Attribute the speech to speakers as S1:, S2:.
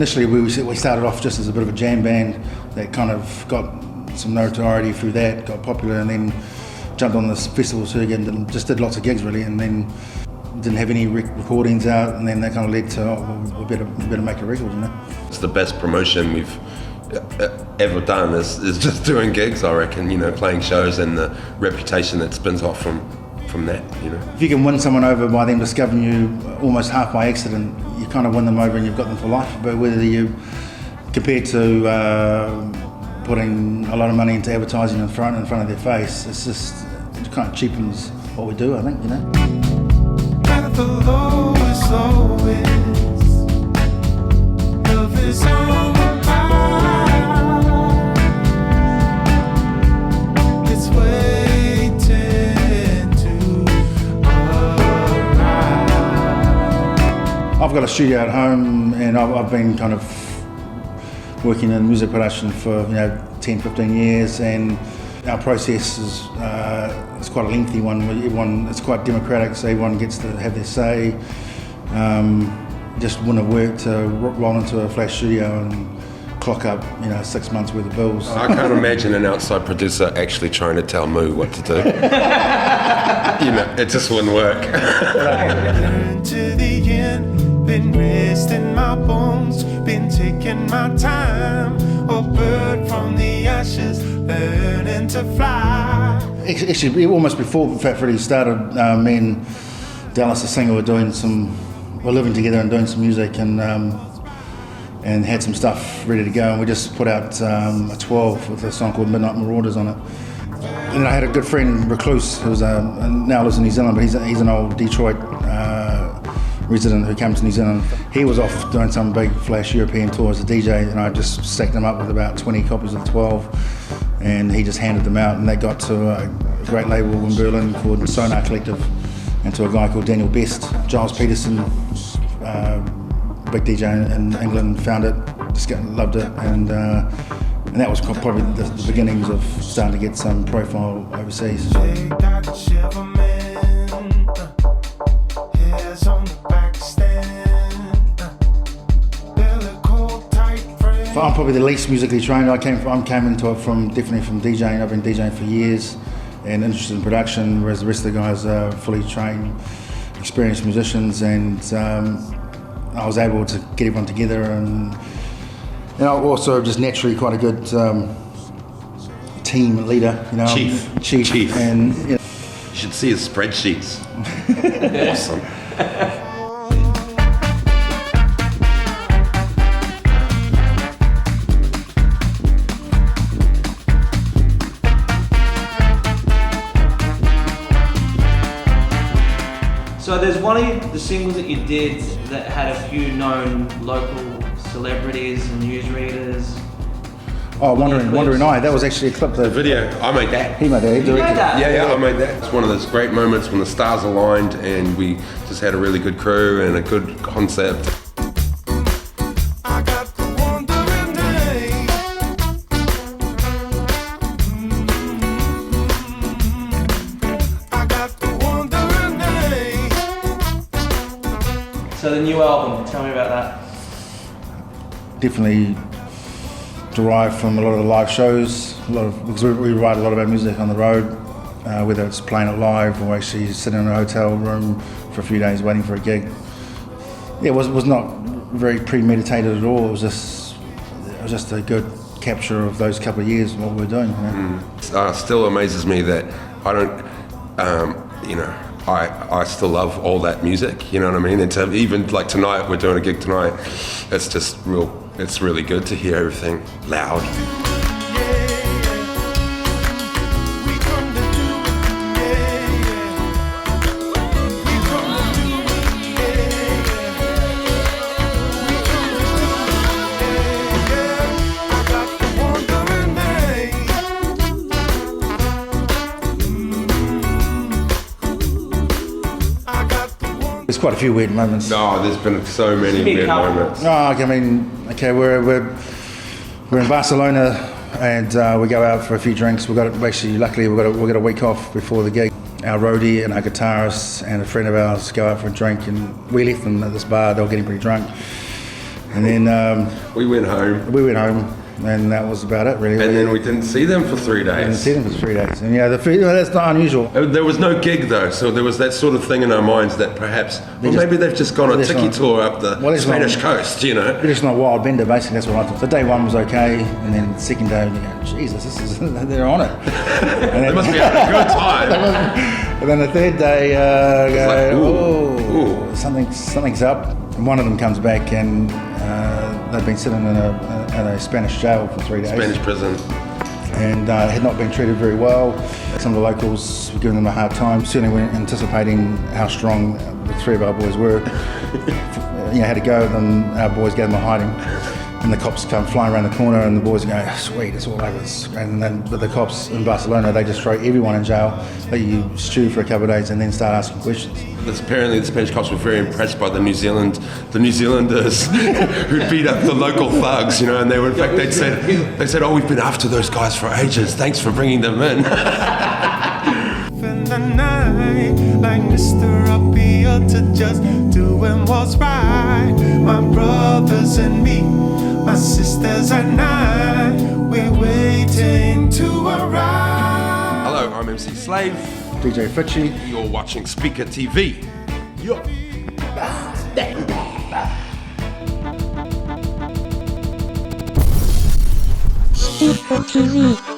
S1: initially we started off just as a bit of a jam band that kind of got some notoriety through that, got popular, and then jumped on this festival circuit and just did lots of gigs really, and then didn't have any recordings out, and then that kind of led to, we better make a record, you know.
S2: It's the best promotion we've ever done is just doing gigs, I reckon, you know, playing shows and the reputation that spins off from that, you know.
S1: If you can win someone over by them discovering you almost half by accident, you kind of win them over and you've got them for life. But whether you, compared to putting a lot of money into advertising in front of their face, it's just, it kind of cheapens what we do, I think, you know.
S3: At the lowest, love is on my mind. It's waiting to arrive.
S1: I've got a studio at home, and I've been kind of working in music production for 10, 15 years, and our process is it's quite a lengthy one. It's quite democratic, so everyone gets to have their say. Just wouldn't have worked to roll into a flash studio and clock up 6 months worth of bills.
S2: I can't imagine an outside producer actually trying to tell Moo what to do. It just wouldn't work.
S3: To the end, been resting my bones, been taking my time. A bird from the ashes, learning to fly.
S1: Actually, almost before Fat Freddys started, me and Dallas, the singer, were living together and doing some music, and had some stuff ready to go, and we just put out a 12 with a song called Midnight Marauders on it. And I had a good friend, Recluse, who now lives in New Zealand, but he's an old Detroit resident who came to New Zealand. He was off doing some big flash European tour as a DJ, and I just stacked him up with about 20 copies of the 12, and he just handed them out, and they got to a great label in Berlin called Sonar Collective, and to a guy called Daniel Best. Giles Peterson, big DJ in England, found it, loved it, and that was probably the beginnings of starting to get some profile overseas. I'm probably the least musically trained. I came into it definitely from DJing. I've been DJing for years and interested in production, whereas the rest of the guys are fully trained, experienced musicians, and I was able to get everyone together, and also just naturally quite a good team leader.
S2: Chief.
S1: And
S2: you should see his spreadsheets. Awesome.
S4: So there's one of the singles that you did that had a few known local celebrities and newsreaders.
S1: Oh, Wandering Eye. That was actually a clip.
S2: The video, I made that.
S1: He made that. He directed.
S2: Yeah, I made that. It's one of those great moments when the stars aligned and we just had a really good crew and a good concept.
S4: So the new album, tell me about that.
S1: Definitely derived from a lot of the live shows, because we write a lot of our music on the road, whether it's playing it live or actually sitting in a hotel room for a few days waiting for a gig. Yeah, it was not very premeditated at all. It was just a good capture of those couple of years and what we were doing.
S2: Still amazes me that I don't, I still love all that music, you know what I mean? And even like tonight, we're doing a gig tonight, it's really good to hear everything loud.
S1: There's quite a few weird moments.
S2: No, there's been so many weird moments.
S1: We're in Barcelona and we go out for a few drinks. Luckily we've got a week off before the gig. Our roadie and our guitarist and a friend of ours go out for a drink, and we left them at this bar. They were getting pretty drunk, And then
S2: We went home,
S1: we went home, and that was about it, really.
S2: and then we didn't see them for 3 days.
S1: didn't see them for 3 days. And yeah, that's not unusual.
S2: There was no gig though, so there was that sort of thing in our minds that perhaps, maybe they've just gone on a
S1: They're just
S2: tiki
S1: not-
S2: tour up the
S1: Well, it's
S2: Spanish
S1: not-
S2: coast, you know.
S1: They're just not a wild bender, basically. That's what I thought. So day one was okay, and then the second day, you go, Jesus, this is they're on it. And
S2: They must be having a good time.
S1: And then the third day,
S2: like,
S1: ooh, something's up. And one of them comes back, and they've been sitting in a Spanish jail for 3 days.
S2: Spanish prison.
S1: And had not been treated very well. Some of the locals were giving them a hard time. Certainly weren't anticipating how strong the three of our boys were. Had to go, then our boys gave them a hiding. And the cops come flying around the corner, and the boys go, sweet, it's all over. And then but the cops in Barcelona, they just throw everyone in jail, let you stew for a couple of days, and then start asking questions.
S2: Apparently the Spanish cops were very impressed by the New Zealanders who beat up the local thugs, you know, and they were, in fact, they said, oh, we've been after those guys for ages, thanks for bringing them in.
S3: In the night, like Mr. Appeal to just doing what's right. My brothers and me, my sisters and I, we're waiting to arrive.
S2: Hello, I'm MC Slave.
S1: DJ Fitchy.
S2: You're watching Speaker TV. Yo.
S5: Speaker TV.